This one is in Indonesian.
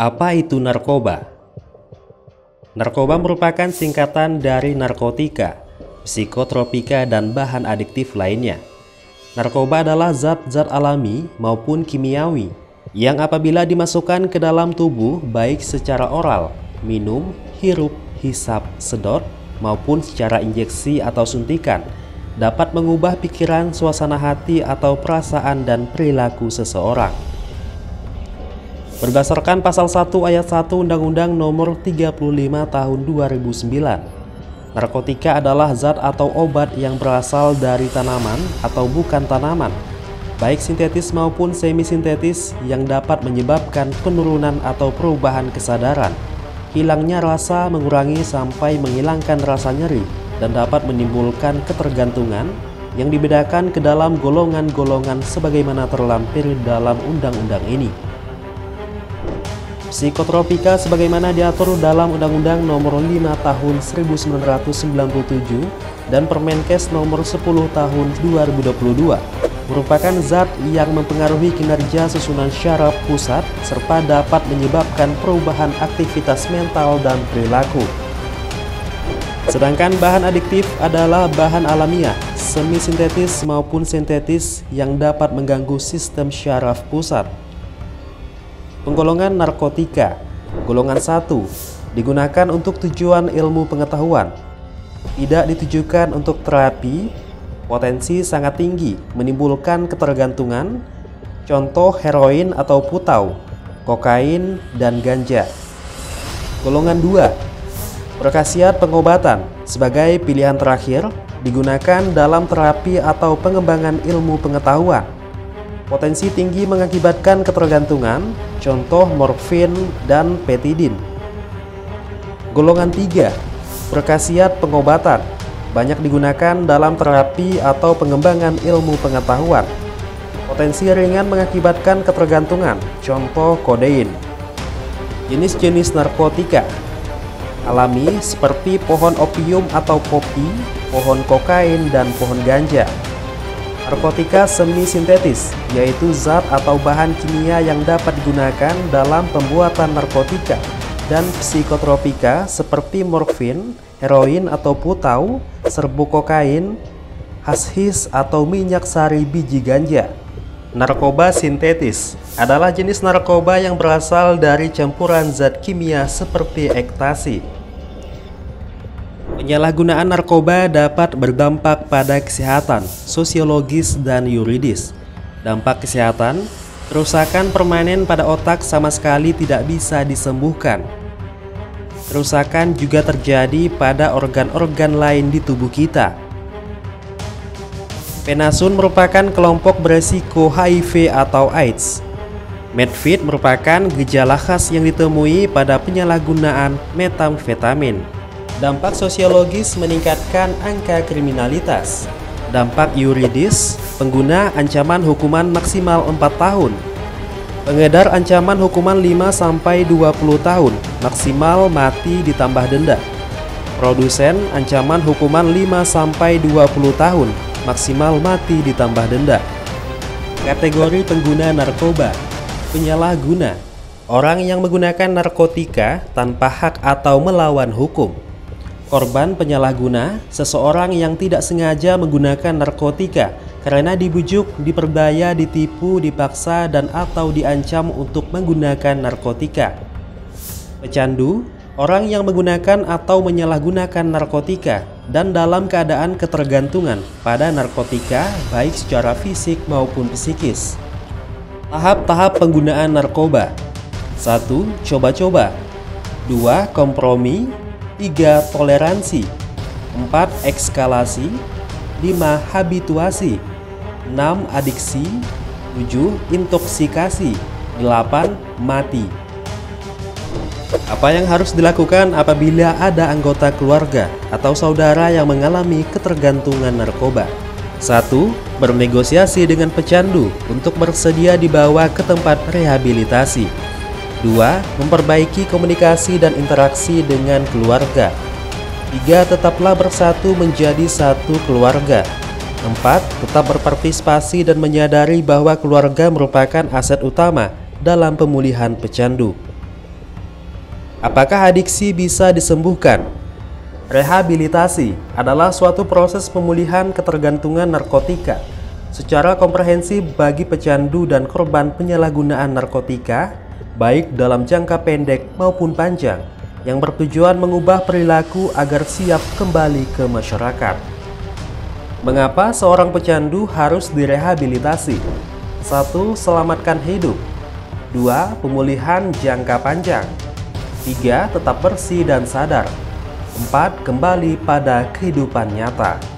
Apa itu narkoba? Narkoba merupakan singkatan dari narkotika, psikotropika, dan bahan adiktif lainnya. Narkoba adalah zat-zat alami maupun kimiawi yang apabila dimasukkan ke dalam tubuh baik secara oral, minum, hirup, hisap, sedot, maupun secara injeksi atau suntikan dapat mengubah pikiran, suasana hati, atau perasaan dan perilaku seseorang. Berdasarkan pasal 1 ayat 1 Undang-Undang Nomor 35 Tahun 2009, narkotika adalah zat atau obat yang berasal dari tanaman atau bukan tanaman, baik sintetis maupun semi-sintetis, yang dapat menyebabkan penurunan atau perubahan kesadaran, hilangnya rasa, mengurangi sampai menghilangkan rasa nyeri, dan dapat menimbulkan ketergantungan yang dibedakan ke dalam golongan-golongan sebagaimana terlampir dalam undang-undang ini. Psikotropika sebagaimana diatur dalam Undang-Undang Nomor 5 Tahun 1997 dan Permenkes Nomor 10 Tahun 2022 merupakan zat yang mempengaruhi kinerja susunan syaraf pusat serta dapat menyebabkan perubahan aktivitas mental dan perilaku. Sedangkan bahan adiktif adalah bahan alamiah, semi-sintetis maupun sintetis yang dapat mengganggu sistem syaraf pusat. Penggolongan narkotika. Golongan 1. Digunakan untuk tujuan ilmu pengetahuan. Tidak ditujukan untuk terapi. Potensi sangat tinggi, menimbulkan ketergantungan. Contoh heroin atau putau, kokain, dan ganja. Golongan 2. Berkhasiat pengobatan. Sebagai pilihan terakhir, digunakan dalam terapi atau pengembangan ilmu pengetahuan. Potensi tinggi mengakibatkan ketergantungan, contoh morfin dan petidin. Golongan 3. Berkhasiat pengobatan. Banyak digunakan dalam terapi atau pengembangan ilmu pengetahuan. Potensi ringan mengakibatkan ketergantungan, contoh kodein. Jenis-jenis narkotika alami seperti pohon opium atau popi, pohon kokain, dan pohon ganja. Narkotika semi-sintetis, yaitu zat atau bahan kimia yang dapat digunakan dalam pembuatan narkotika, dan psikotropika seperti morfin, heroin atau putau, serbuk kokain, hashis atau minyak sari biji ganja. Narkoba sintetis adalah jenis narkoba yang berasal dari campuran zat kimia seperti ekstasi. Penyalahgunaan narkoba dapat berdampak pada kesehatan, sosiologis, dan yuridis. Dampak kesehatan, kerusakan permanen pada otak sama sekali tidak bisa disembuhkan. Kerusakan juga terjadi pada organ-organ lain di tubuh kita. Penasun merupakan kelompok beresiko HIV atau AIDS. Medfit merupakan gejala khas yang ditemui pada penyalahgunaan metamfetamin. Dampak sosiologis meningkatkan angka kriminalitas. Dampak yuridis, pengguna ancaman hukuman maksimal 4 tahun. Pengedar ancaman hukuman 5-20 tahun, maksimal mati ditambah denda. Produsen ancaman hukuman 5-20 tahun, maksimal mati ditambah denda. Kategori pengguna narkoba. Penyalahguna, orang yang menggunakan narkotika tanpa hak atau melawan hukum. Korban penyalahguna, seseorang yang tidak sengaja menggunakan narkotika karena dibujuk, diperdaya, ditipu, dipaksa, dan atau diancam untuk menggunakan narkotika. Pecandu, orang yang menggunakan atau menyalahgunakan narkotika dan dalam keadaan ketergantungan pada narkotika baik secara fisik maupun psikis. Tahap-tahap penggunaan narkoba. 1. Coba-coba. 2. Kompromi. 3. Toleransi. 4. Ekskalasi. 5. Habituasi. 6. Adiksi. 7. Intoksikasi. 8. Mati. Apa yang harus dilakukan apabila ada anggota keluarga atau saudara yang mengalami ketergantungan narkoba? 1. Bernegosiasi dengan pecandu untuk bersedia dibawa ke tempat rehabilitasi. 2. Memperbaiki komunikasi dan interaksi dengan keluarga. 3. Tetaplah bersatu menjadi satu keluarga. 4. Tetap berpartisipasi dan menyadari bahwa keluarga merupakan aset utama dalam pemulihan pecandu. Apakah adiksi bisa disembuhkan? Rehabilitasi adalah suatu proses pemulihan ketergantungan narkotika secara komprehensif bagi pecandu dan korban penyalahgunaan narkotika, baik dalam jangka pendek maupun panjang, yang bertujuan mengubah perilaku agar siap kembali ke masyarakat. Mengapa seorang pecandu harus direhabilitasi? 1. Selamatkan hidup. 2. Pemulihan jangka panjang. 3. Tetap bersih dan sadar. 4. Kembali pada kehidupan nyata.